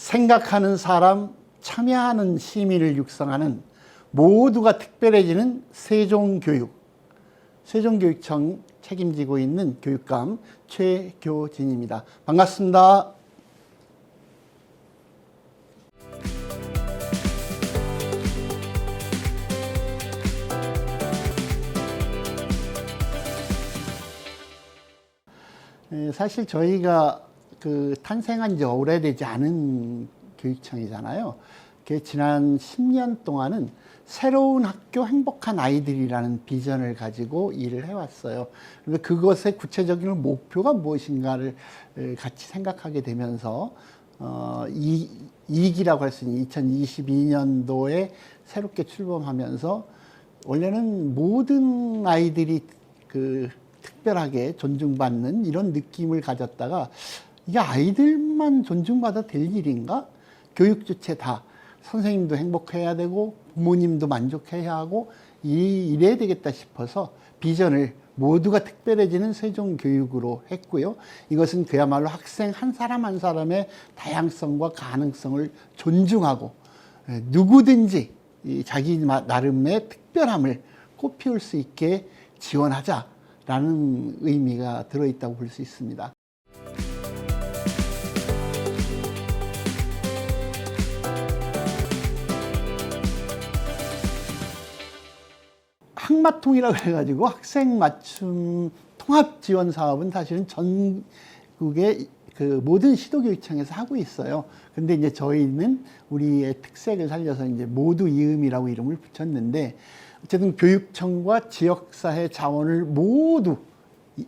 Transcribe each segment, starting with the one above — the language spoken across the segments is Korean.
생각하는 사람, 참여하는 시민을 육성하는 모두가 특별해지는 세종교육. 세종교육청 책임지고 있는 교육감 최교진입니다. 반갑습니다. 사실 저희가 탄생한 지 오래되지 않은 교육청이잖아요. 지난 10년 동안은 새로운 학교 행복한 아이들이라는 비전을 가지고 일을 해왔어요. 그런데 그것의 구체적인 목표가 무엇인가를 같이 생각하게 되면서 이기라고 할 수 있는 2022년도에 새롭게 출범하면서 원래는 모든 아이들이 특별하게 존중받는 이런 느낌을 가졌다가 이게 아이들만 존중받아 될 일인가? 교육 주체 다 선생님도 행복해야 되고 부모님도 만족해야 하고 이래야 되겠다 싶어서 비전을 모두가 특별해지는 세종교육으로 했고요. 이것은 그야말로 학생 한 사람 한 사람의 다양성과 가능성을 존중하고 누구든지 자기 나름의 특별함을 꽃피울 수 있게 지원하자라는 의미가 들어있다고 볼 수 있습니다. 학마통이라고 해가지고 학생 맞춤 통합 지원 사업은 사실은 전국의 모든 시도교육청에서 하고 있어요. 근데 이제 저희는 우리의 특색을 살려서 이제 모두 이음이라고 이름을 붙였는데, 어쨌든 교육청과 지역사회 자원을 모두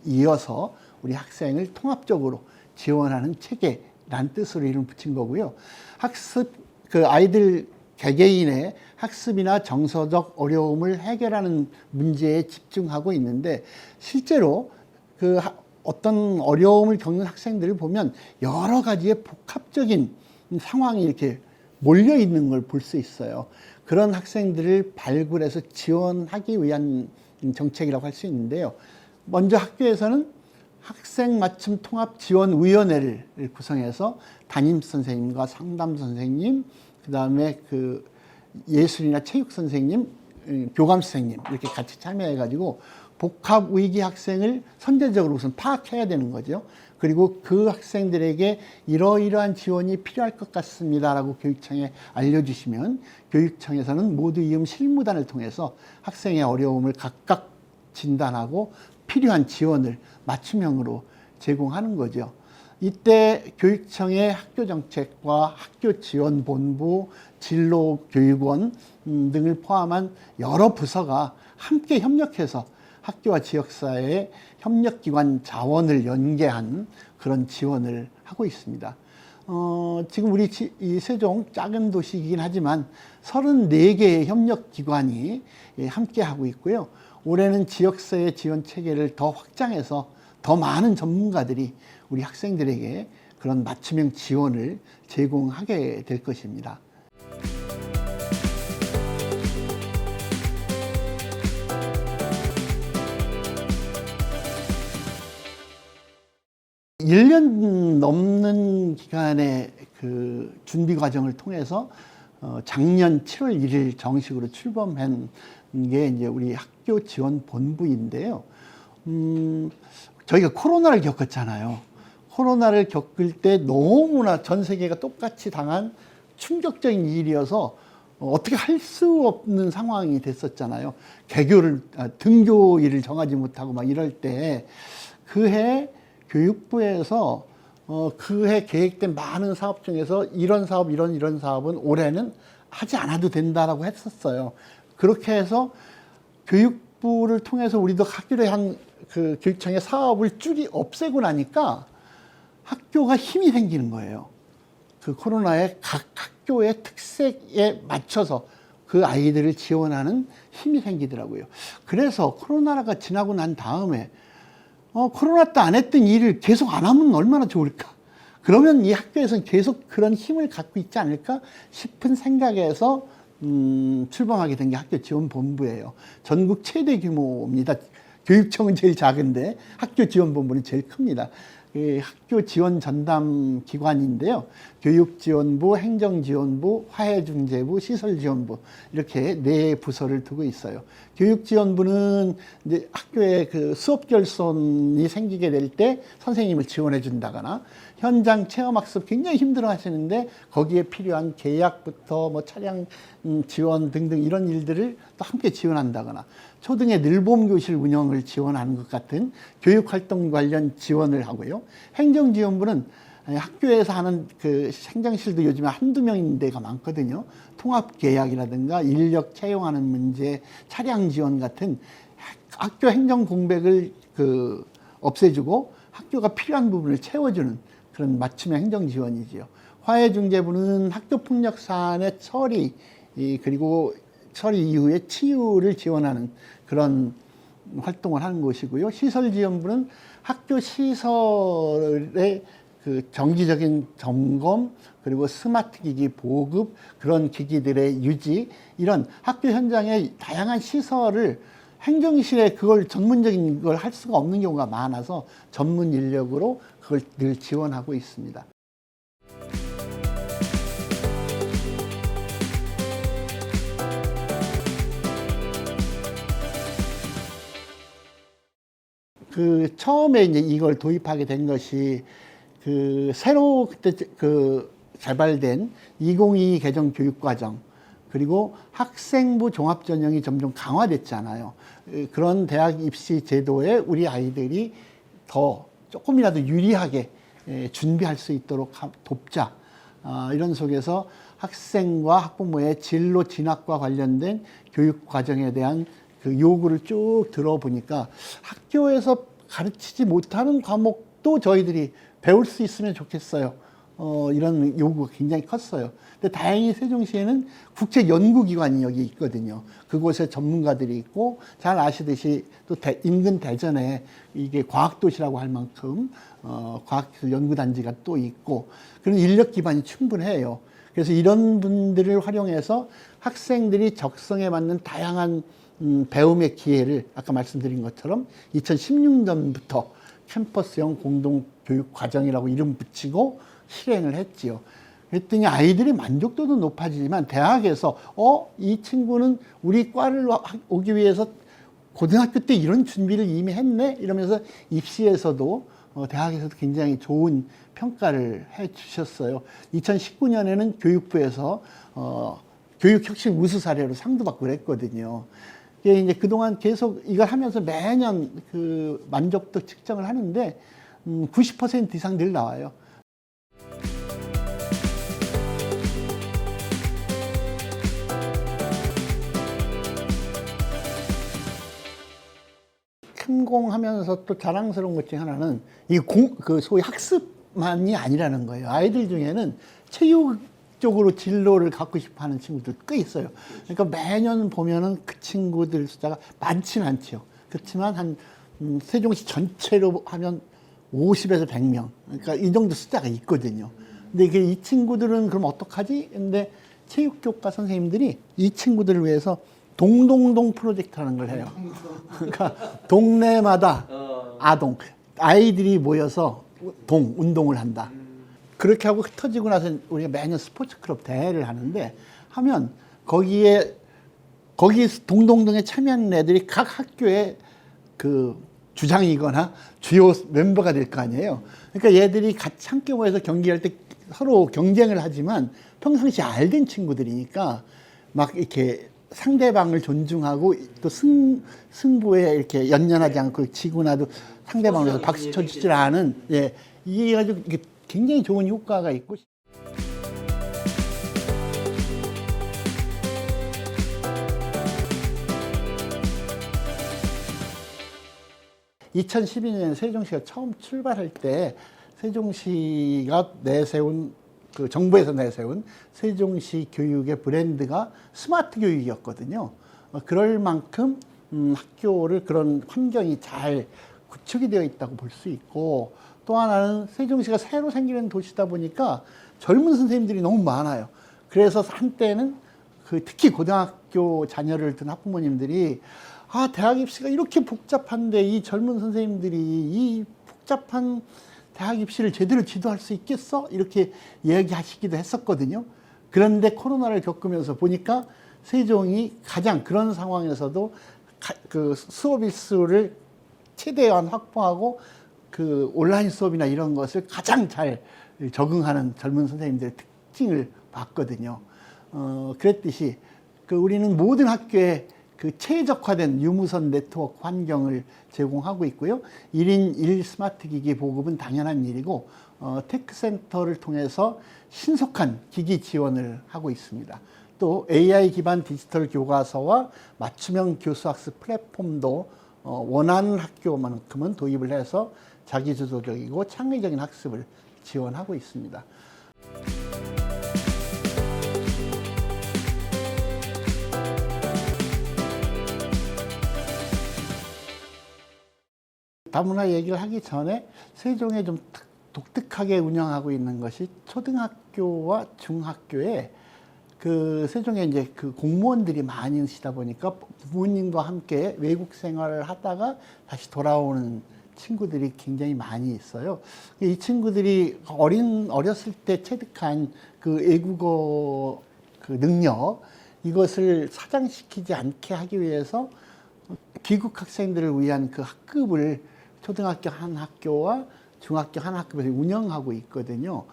이어서 우리 학생을 통합적으로 지원하는 체계라는 뜻으로 이름을 붙인 거고요. 아이들 개개인의 학습이나 정서적 어려움을 해결하는 문제에 집중하고 있는데, 실제로 어떤 어려움을 겪는 학생들을 보면 여러 가지의 복합적인 상황이 이렇게 몰려 있는 걸 볼 수 있어요. 그런 학생들을 발굴해서 지원하기 위한 정책이라고 할 수 있는데요. 먼저 학교에서는 학생 맞춤 통합 지원위원회를 구성해서 담임 선생님과 상담 선생님, 그다음에 예술이나 체육 선생님, 교감 선생님 이렇게 같이 참여해가지고 복합 위기 학생을 선제적으로 우선 파악해야 되는 거죠. 그리고 그 학생들에게 이러이러한 지원이 필요할 것 같습니다라고 교육청에 알려주시면 교육청에서는 모두 이음 실무단을 통해서 학생의 어려움을 각각 진단하고 필요한 지원을 맞춤형으로 제공하는 거죠. 이때 교육청의 학교정책과 학교지원본부, 진로교육원 등을 포함한 여러 부서가 함께 협력해서 학교와 지역사회의 협력기관 자원을 연계한 그런 지원을 하고 있습니다. 지금 우리 이 세종 작은 도시이긴 하지만 34개의 협력기관이 함께 하고 있고요. 올해는 지역사회 지원 체계를 더 확장해서 더 많은 전문가들이 우리 학생들에게 그런 맞춤형 지원을 제공하게 될 것입니다. (1년) 넘는 기간의 준비 과정을 통해서 작년 7월 1일 정식으로 출범한 게 이제 우리 학교 지원 본부인데요. 저희가 코로나를 겪었잖아요. 코로나를 겪을 때 너무나 전 세계가 똑같이 당한 충격적인 일이어서 어떻게 할 수 없는 상황이 됐었잖아요. 등교일을 정하지 못하고 막 이럴 때 그해 교육부에서 그해 계획된 많은 사업 중에서 이런 사업, 이런 사업은 올해는 하지 않아도 된다라고 했었어요. 그렇게 해서 교육부를 통해서 우리도 하기로 한 교육청의 사업을 없애고 나니까 학교가 힘이 생기는 거예요. 코로나의 각 학교의 특색에 맞춰서 그 아이들을 지원하는 힘이 생기더라고요. 그래서 코로나가 지나고 난 다음에 코로나 때 안 했던 일을 계속 안 하면 얼마나 좋을까? 그러면 이 학교에서는 계속 그런 힘을 갖고 있지 않을까 싶은 생각에서 출범하게 된 게 학교지원본부예요. 전국 최대 규모입니다. 교육청은 제일 작은데 학교지원본부는 제일 큽니다. 그 학교 지원 전담 기관인데요. 교육지원부, 행정지원부, 화해중재부, 시설지원부 이렇게 네 부서를 두고 있어요. 교육지원부는 이제 학교에 그 수업 결손이 생기게 될 때 선생님을 지원해 준다거나 현장 체험학습 굉장히 힘들어 하시는데 거기에 필요한 계약부터 뭐 차량 지원 등등 이런 일들을 또 함께 지원한다거나 초등의 늘봄교실 운영을 지원하는 것 같은 교육활동 관련 지원을 하고요. 행정지원부는 학교에서 하는 그 행정실도 요즘에 한두 명인 데가 많거든요. 통합계약이라든가 인력 채용하는 문제, 차량 지원 같은 학교 행정 공백을 없애주고 학교가 필요한 부분을 채워주는 그런 맞춤형 행정 지원이지요. 화해중재부는 학교폭력 사안의 처리 그리고 처리 이후에 치유를 지원하는 그런 활동을 하는 곳이고요. 시설지원부는 학교 시설의 그 정기적인 점검 그리고 스마트 기기 보급 그런 기기들의 유지 이런 학교 현장의 다양한 시설을 행정실에 그걸 전문적인 걸 할 수가 없는 경우가 많아서 전문 인력으로 그걸 늘 지원하고 있습니다. 그 처음에 이제 이걸 도입하게 된 것이 그 새로 그때 그 개발된 2022 개정 교육과정 그리고 학생부 종합전형이 점점 강화됐잖아요. 그런 대학 입시 제도에 우리 아이들이 더 조금이라도 유리하게 준비할 수 있도록 돕자. 이런 속에서 학생과 학부모의 진로 진학과 관련된 교육 과정에 대한 그 요구를 쭉 들어보니까 학교에서 가르치지 못하는 과목도 저희들이 배울 수 있으면 좋겠어요. 이런 요구가 굉장히 컸어요. 근데 다행히 세종시에는 국제연구기관이 여기 있거든요. 그곳에 전문가들이 있고, 잘 아시듯이 또 인근 대전에 이게 과학도시라고 할 만큼, 과학연구단지가 또 있고, 그런 인력 기반이 충분해요. 그래서 이런 분들을 활용해서 학생들이 적성에 맞는 다양한 배움의 기회를 아까 말씀드린 것처럼 2016년부터 캠퍼스형 공동교육과정이라고 이름 붙이고 실행을 했지요. 그랬더니 아이들의 만족도도 높아지지만 대학에서 이 친구는 우리 과를 오기 위해서 고등학교 때 이런 준비를 이미 했네 이러면서 입시에서도 대학에서도 굉장히 좋은 평가를 해 주셨어요. 2019년에는 교육부에서 교육혁신 우수 사례로 상도 받고 그랬거든요. 이게 이제 그동안 계속 이걸 하면서 매년 그 만족도 측정을 하는데 90% 이상 늘 나와요. 큰 공하면서 또 자랑스러운 것 중에 하나는 그 소위 학습만이 아니라는 거예요. 아이들 중에는 체육 쪽으로 진로를 갖고 싶어 하는 친구들 꽤 있어요. 그러니까 매년 보면은 그 친구들 숫자가 많지는 않죠. 그렇지만 한 세종시 전체로 하면 50에서 100명. 그러니까 이 정도 숫자가 있거든요. 근데 이 친구들은 그럼 어떡하지? 근데 체육교과 선생님들이 이 친구들을 위해서 동동동 프로젝트라는 걸 해요. 그러니까 동네마다 아이들이 모여서 운동을 한다. 그렇게 하고 흩어지고 나서 우리가 매년 스포츠 클럽 대회를 하는데 하면 거기 동동동에 참여하는 애들이 각 학교의 그 주장이거나 주요 멤버가 될 거 아니에요. 그러니까 얘들이 같이 함께 모여서 경기할 때 서로 경쟁을 하지만 평상시 알던 친구들이니까 막 이렇게 상대방을 존중하고 또 승부에 이렇게 연연하지 않고 지고 나도 상대방을 위해서 박수 쳐주질 않은 이게 아주 굉장히 좋은 효과가 있고 2012년 세종시가 처음 출발할 때 세종시가 내세운 그 정부에서 내세운 세종시 교육의 브랜드가 스마트 교육이었거든요. 그럴 만큼 학교를 그런 환경이 잘 구축이 되어 있다고 볼 수 있고 또 하나는 세종시가 새로 생기는 도시다 보니까 젊은 선생님들이 너무 많아요. 그래서 한때는 특히 고등학교 자녀를 둔 학부모님들이 대학 입시가 이렇게 복잡한데 이 젊은 선생님들이 이 복잡한 대학 입시를 제대로 지도할 수 있겠어? 이렇게 이야기하시기도 했었거든요. 그런데 코로나를 겪으면서 보니까 세종이 가장 그런 상황에서도 그 수업 일수를 최대한 확보하고 그 온라인 수업이나 이런 것을 가장 잘 적응하는 젊은 선생님들의 특징을 봤거든요. 그랬듯이 그 우리는 모든 학교에 그 최적화된 유무선 네트워크 환경을 제공하고 있고요. 1인 1 스마트 기기 보급은 당연한 일이고 테크센터를 통해서 신속한 기기 지원을 하고 있습니다. 또 AI 기반 디지털 교과서와 맞춤형 교수학습 플랫폼도 원하는 학교만큼은 도입을 해서 자기주도적이고 창의적인 학습을 지원하고 있습니다. 다문화 얘기를 하기 전에 세종에 좀 독특하게 운영하고 있는 것이 초등학교와 중학교에 그 세종에 이제 그 공무원들이 많으시다 보니까 부모님과 함께 외국 생활을 하다가 다시 돌아오는 친구들이 굉장히 많이 있어요. 이 친구들이 어렸을 때 체득한 그 외국어 그 능력, 이것을 사장시키지 않게 하기 위해서 귀국 학생들을 위한 그 학급을 초등학교 한 학교와 중학교 한 학급에서 운영하고 있거든요.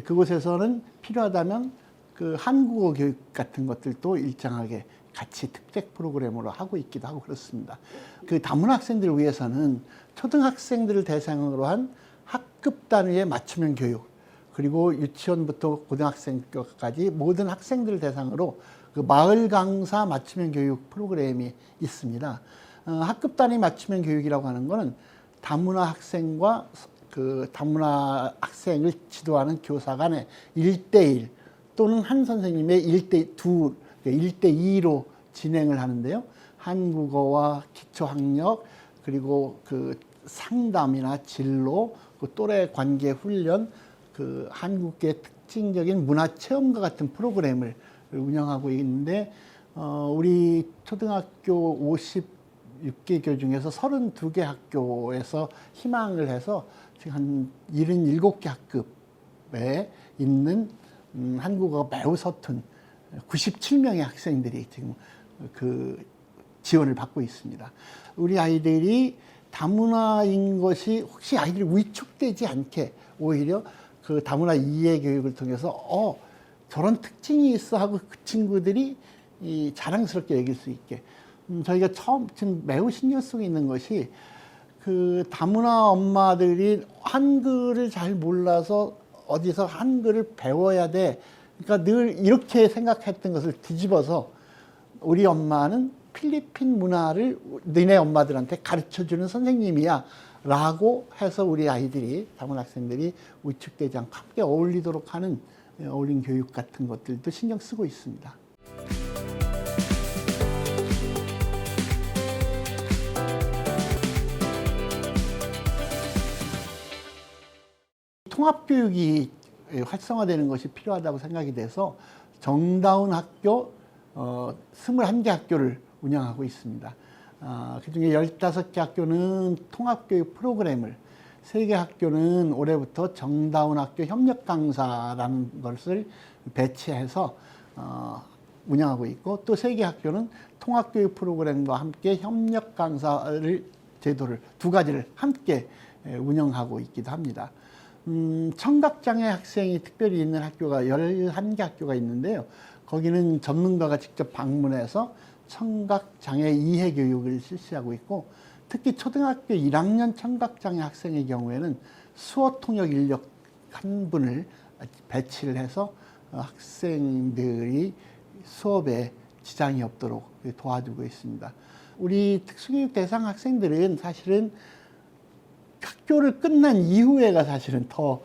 그곳에서는 필요하다면 그 한국어 교육 같은 것들도 일정하게 같이 특색 프로그램으로 하고 있기도 하고 그렇습니다. 그 다문화 학생들을 위해서는 초등학생들을 대상으로 한 학급 단위의 맞춤형 교육, 그리고 유치원부터 고등학생까지 모든 학생들을 대상으로 그 마을 강사 맞춤형 교육 프로그램이 있습니다. 학급 단위 맞춤형 교육이라고 하는 거는 다문화 학생과 그 다문화 학생을 지도하는 교사 간의 1대1 또는 한 선생님의 1대2, 1대2로 진행을 하는데요. 한국어와 기초학력, 그리고 그 상담이나 진로, 그 또래 관계 훈련, 그 한국의 특징적인 문화 체험과 같은 프로그램을 운영하고 있는데, 우리 초등학교 56개 교 중에서 32개 학교에서 희망을 해서 지금 한 77개 학급에 있는 한국어가 매우 서툰 97명의 학생들이 지금 그 지원을 받고 있습니다. 우리 아이들이 다문화인 것이 혹시 아이들이 위축되지 않게 오히려 그 다문화 이해 교육을 통해서 저런 특징이 있어 하고 그 친구들이 자랑스럽게 여길 수 있게, 저희가 지금 매우 신경 쓰고 있는 것이 그 다문화 엄마들이 한글을 잘 몰라서 어디서 한글을 배워야 돼. 그러니까 늘 이렇게 생각했던 것을 뒤집어서 우리 엄마는 필리핀 문화를 너네 엄마들한테 가르쳐주는 선생님이야 라고 해서 우리 아이들이, 다문화 학생들이 위축되지 않고 함께 어울리도록 하는 어울림 교육 같은 것들도 신경 쓰고 있습니다. 통합교육이 활성화되는 것이 필요하다고 생각이 돼서 정다운 학교 21개 학교를 운영하고 있습니다. 그중에 15개 학교는 통합교육 프로그램을, 3개 학교는 올해부터 정다운 학교 협력 강사라는 것을 배치해서 운영하고 있고, 또 3개 학교는 통합교육 프로그램과 함께 협력 강사를 제도를 두 가지를 함께 운영하고 있기도 합니다. 청각장애 학생이 특별히 있는 학교가 11개 학교가 있는데요. 거기는 전문가가 직접 방문해서 청각장애 이해 교육을 실시하고 있고, 특히 초등학교 1학년 청각장애 학생의 경우에는 수어 통역 인력 한 분을 배치를 해서 학생들이 수업에 지장이 없도록 도와주고 있습니다. 우리 특수교육 대상 학생들은 사실은 학교를 끝난 이후에가 사실은 더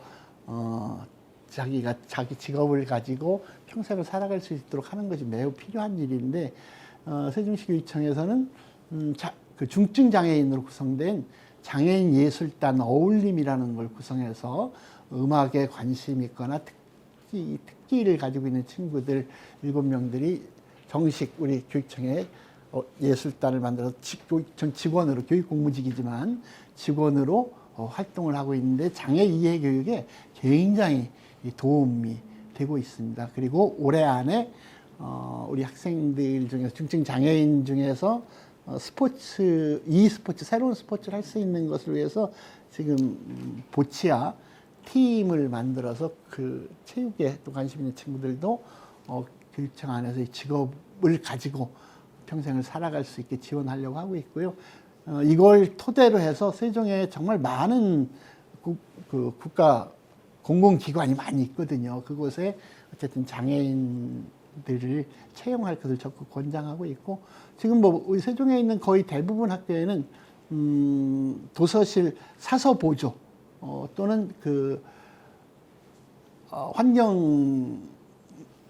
자기 직업을 가지고 평생을 살아갈 수 있도록 하는 것이 매우 필요한 일인데, 세종시 교육청에서는 그 중증 장애인으로 구성된 장애인 예술단 어울림이라는 걸 구성해서 음악에 관심 있거나 특기를 가지고 있는 친구들 7명들이 정식 우리 교육청에 예술단을 만들어서 교육청 직원으로, 교육공무직이지만 직원으로 활동을 하고 있는데 장애 이해 교육에 굉장히 도움이 되고 있습니다. 그리고 올해 안에 우리 학생들 중에서 중증 장애인 중에서 스포츠, e스포츠, 새로운 스포츠를 할 수 있는 것을 위해서 지금 보치아 팀을 만들어서 그 체육에 또 관심 있는 친구들도 교육청 안에서 이 직업을 가지고 평생을 살아갈 수 있게 지원하려고 하고 있고요. 이걸 토대로 해서 세종에 정말 많은 국가 공공기관이 많이 있거든요. 그곳에 어쨌든 장애인들을 채용할 것을 적극 권장하고 있고, 지금 뭐 우리 세종에 있는 거의 대부분 학교에는 도서실 사서 보조 또는 그 환경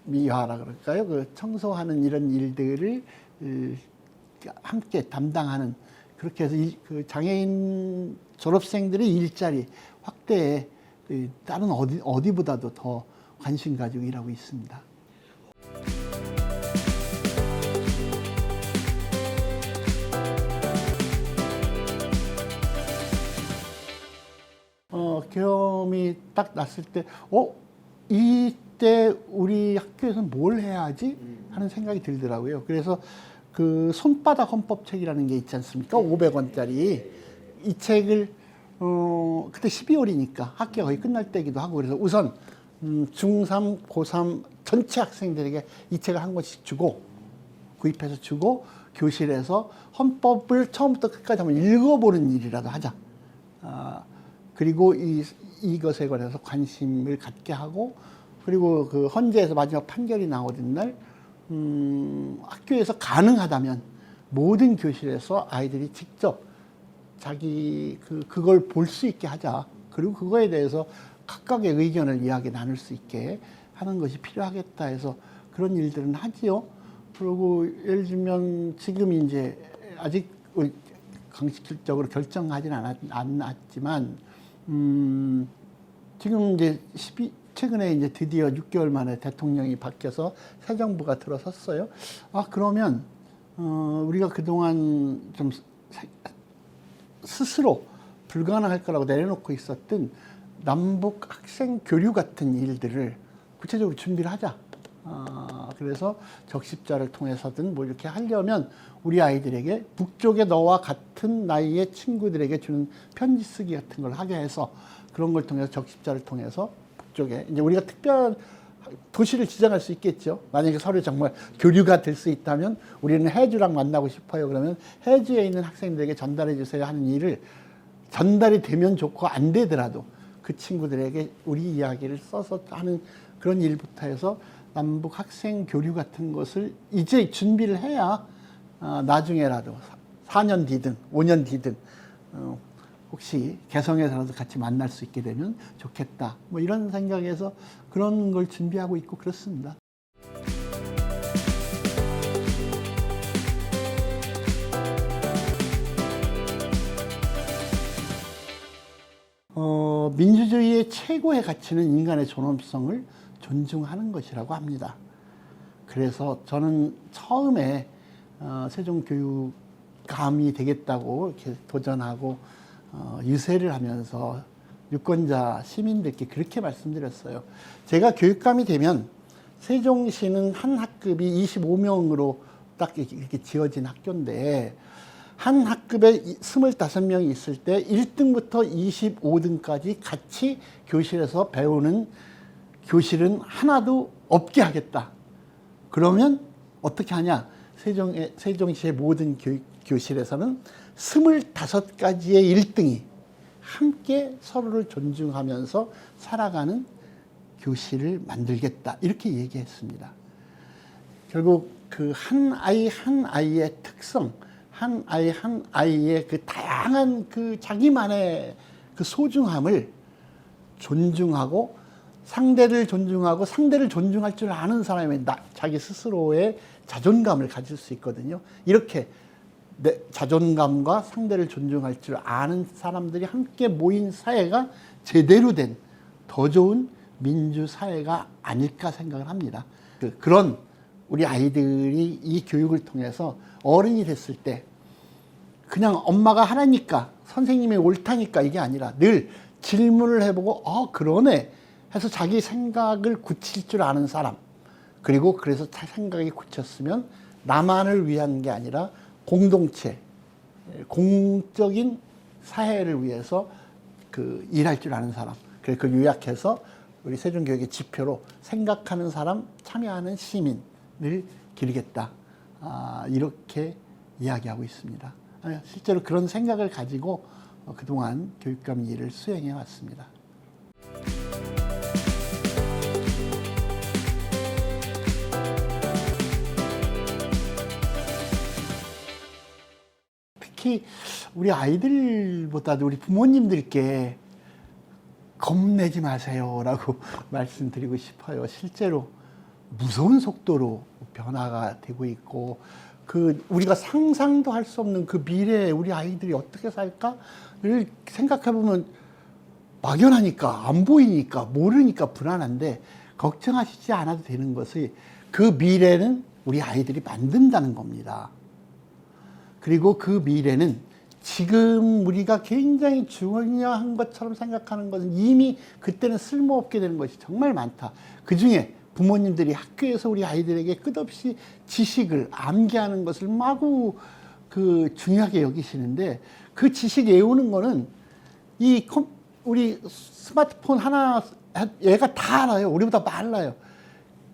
미화라 그럴까요? 그 청소하는 이런 일들을 함께 담당하는, 그렇게 해서 그 장애인 졸업생들의 일자리 확대에 다른 어디보다도 더 관심 가지고 일하고 있습니다. 계엄이 딱 났을 때, 이때 우리 학교에서는 뭘 해야 하지? 하는 생각이 들더라고요. 그래서 그 손바닥 헌법책이라는 게 있지 않습니까? 500원짜리. 이 책을, 그때 12월이니까 학기가 거의 끝날 때기도 하고, 그래서 우선, 중3, 고3 전체 학생들에게 이 책을 한 권씩 주고, 구입해서 주고, 교실에서 헌법을 처음부터 끝까지 한번 읽어보는 일이라도 하자. 그리고 이것에 관해서 관심을 갖게 하고, 그리고 그 헌재에서 마지막 판결이 나오던 날, 학교에서 가능하다면 모든 교실에서 아이들이 직접 자기 그걸 볼 수 있게 하자. 그리고 그거에 대해서 각각의 의견을 이야기 나눌 수 있게 하는 것이 필요하겠다 해서 그런 일들은 하지요. 그리고 예를 들면 지금 이제 아직 공식적으로 결정하지는 않았지만, 지금 이제 최근에 이제 드디어 6개월 만에 대통령이 바뀌어서 새 정부가 들어섰어요. 그러면, 우리가 그동안 좀 스스로 불가능할 거라고 내려놓고 있었던 남북 학생 교류 같은 일들을 구체적으로 준비를 하자. 그래서 적십자를 통해서든 뭐 이렇게 하려면 우리 아이들에게 북쪽의 너와 같은 나이의 친구들에게 주는 편지 쓰기 같은 걸 하게 해서, 그런 걸 통해서 적십자를 통해서 북쪽에 이제 우리가 특별한 도시를 지정할 수 있겠죠. 만약에 서로 정말 교류가 될 수 있다면 우리는 해주랑 만나고 싶어요. 그러면 해주에 있는 학생들에게 전달해 주세요 하는 일을 전달이 되면 좋고, 안 되더라도 그 친구들에게 우리 이야기를 써서 하는 그런 일부터 해서 남북 학생 교류 같은 것을 이제 준비를 해야 나중에라도 4년 뒤든 5년 뒤든 혹시 개성에서라도 같이 만날 수 있게 되면 좋겠다. 뭐 이런 생각에서 그런 걸 준비하고 있고 그렇습니다. 민주주의의 최고의 가치는 인간의 존엄성을 존중하는 것이라고 합니다. 그래서 저는 처음에 세종교육감이 되겠다고 이렇게 도전하고 유세를 하면서 유권자 시민들께 그렇게 말씀드렸어요. 제가 교육감이 되면 세종시는 한 학급이 25명으로 딱 이렇게 지어진 학교인데, 한 학급에 25명이 있을 때 1등부터 25등까지 같이 교실에서 배우는 교실은 하나도 없게 하겠다. 그러면 어떻게 하냐? 세종시의 모든 교실에서는 25가지의 1등이 함께 서로를 존중하면서 살아가는 교실을 만들겠다. 이렇게 얘기했습니다. 결국 그 한 아이 한 아이의 특성, 한 아이 한 아이의 그 다양한 그 자기만의 그 소중함을 존중하고, 상대를 존중하고 상대를 존중할 줄 아는 사람이 자기 스스로의 자존감을 가질 수 있거든요. 이렇게 내 자존감과 상대를 존중할 줄 아는 사람들이 함께 모인 사회가 제대로 된 더 좋은 민주사회가 아닐까 생각을 합니다. 그런 우리 아이들이 이 교육을 통해서 어른이 됐을 때 그냥 엄마가 하라니까 선생님이 옳다니까 이게 아니라 늘 질문을 해보고 그러네 해서 자기 생각을 굳힐 줄 아는 사람, 그리고 그래서 생각이 굳혔으면 나만을 위한 게 아니라 공동체, 공적인 사회를 위해서 일할 줄 아는 사람. 그래서 그걸 요약해서 우리 세종교육의 지표로 생각하는 사람, 참여하는 시민을 기르겠다. 이렇게 이야기하고 있습니다. 실제로 그런 생각을 가지고 그동안 교육감 일을 수행해 왔습니다. 특히 우리 아이들보다도 우리 부모님들께 겁내지 마세요라고 말씀드리고 싶어요. 실제로 무서운 속도로 변화가 되고 있고, 우리가 상상도 할 수 없는 그 미래에 우리 아이들이 어떻게 살까를 생각해 보면 막연하니까, 안 보이니까, 모르니까 불안한데, 걱정하시지 않아도 되는 것이 그 미래는 우리 아이들이 만든다는 겁니다. 그리고 그 미래는 지금 우리가 굉장히 중요한 것처럼 생각하는 것은 이미 그때는 쓸모없게 되는 것이 정말 많다. 그 중에 부모님들이 학교에서 우리 아이들에게 끝없이 지식을 암기하는 것을 마구 중요하게 여기시는데, 그 지식 외우는 거는 우리 스마트폰 하나 얘가 다 알아요. 우리보다 빨라요.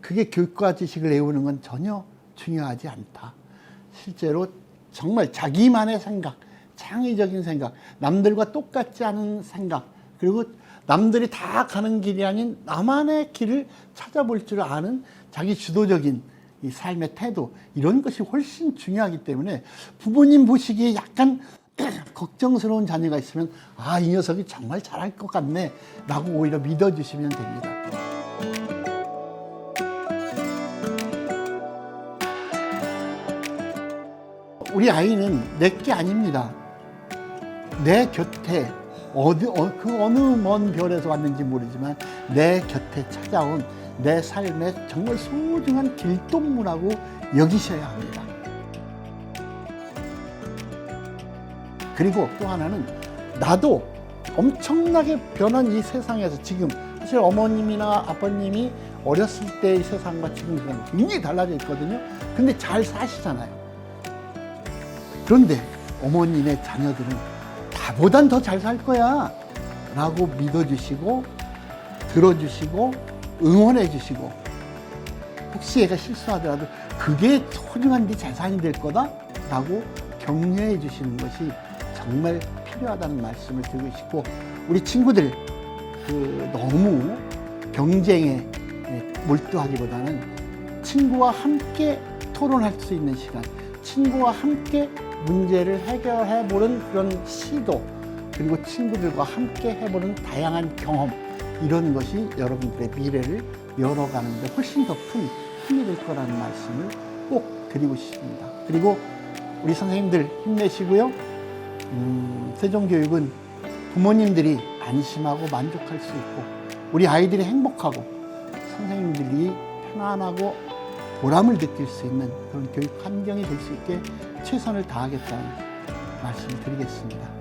그게 교육과 지식을 외우는 건 전혀 중요하지 않다. 실제로 정말 자기만의 생각, 창의적인 생각, 남들과 똑같지 않은 생각, 그리고 남들이 다 가는 길이 아닌 나만의 길을 찾아볼 줄 아는 자기 주도적인 이 삶의 태도, 이런 것이 훨씬 중요하기 때문에 부모님 보시기에 약간 걱정스러운 자녀가 있으면 이 녀석이 정말 잘할 것 같네 라고 오히려 믿어주시면 됩니다. 우리 아이는 내게 아닙니다. 내 곁에 그 어느 먼 별에서 왔는지 모르지만 내 곁에 찾아온 내 삶의 정말 소중한 길동무라고 여기셔야 합니다. 그리고 또 하나는, 나도 엄청나게 변한 이 세상에서 지금 사실 어머님이나 아버님이 어렸을 때의 세상과 지금 세상이 굉장히 달라져 있거든요. 근데 잘 사시잖아요. 그런데 어머님의 자녀들은 나보단 더 잘 살 거야 라고 믿어주시고 들어주시고 응원해 주시고, 혹시 얘가 실수하더라도 그게 소중한 네 재산이 될 거다 라고 격려해 주시는 것이 정말 필요하다는 말씀을 드리고 싶고, 우리 친구들 너무 경쟁에 몰두하기보다는 친구와 함께 토론할 수 있는 시간, 친구와 함께 문제를 해결해 보는 그런 시도, 그리고 친구들과 함께 해보는 다양한 경험, 이런 것이 여러분들의 미래를 열어가는 데 훨씬 더 큰 힘이 될 거라는 말씀을 꼭 드리고 싶습니다. 그리고 우리 선생님들 힘내시고요. 세종교육은 부모님들이 안심하고 만족할 수 있고, 우리 아이들이 행복하고 선생님들이 편안하고 보람을 느낄 수 있는 그런 교육 환경이 될 수 있게 최선을 다하겠다는 말씀을 드리겠습니다.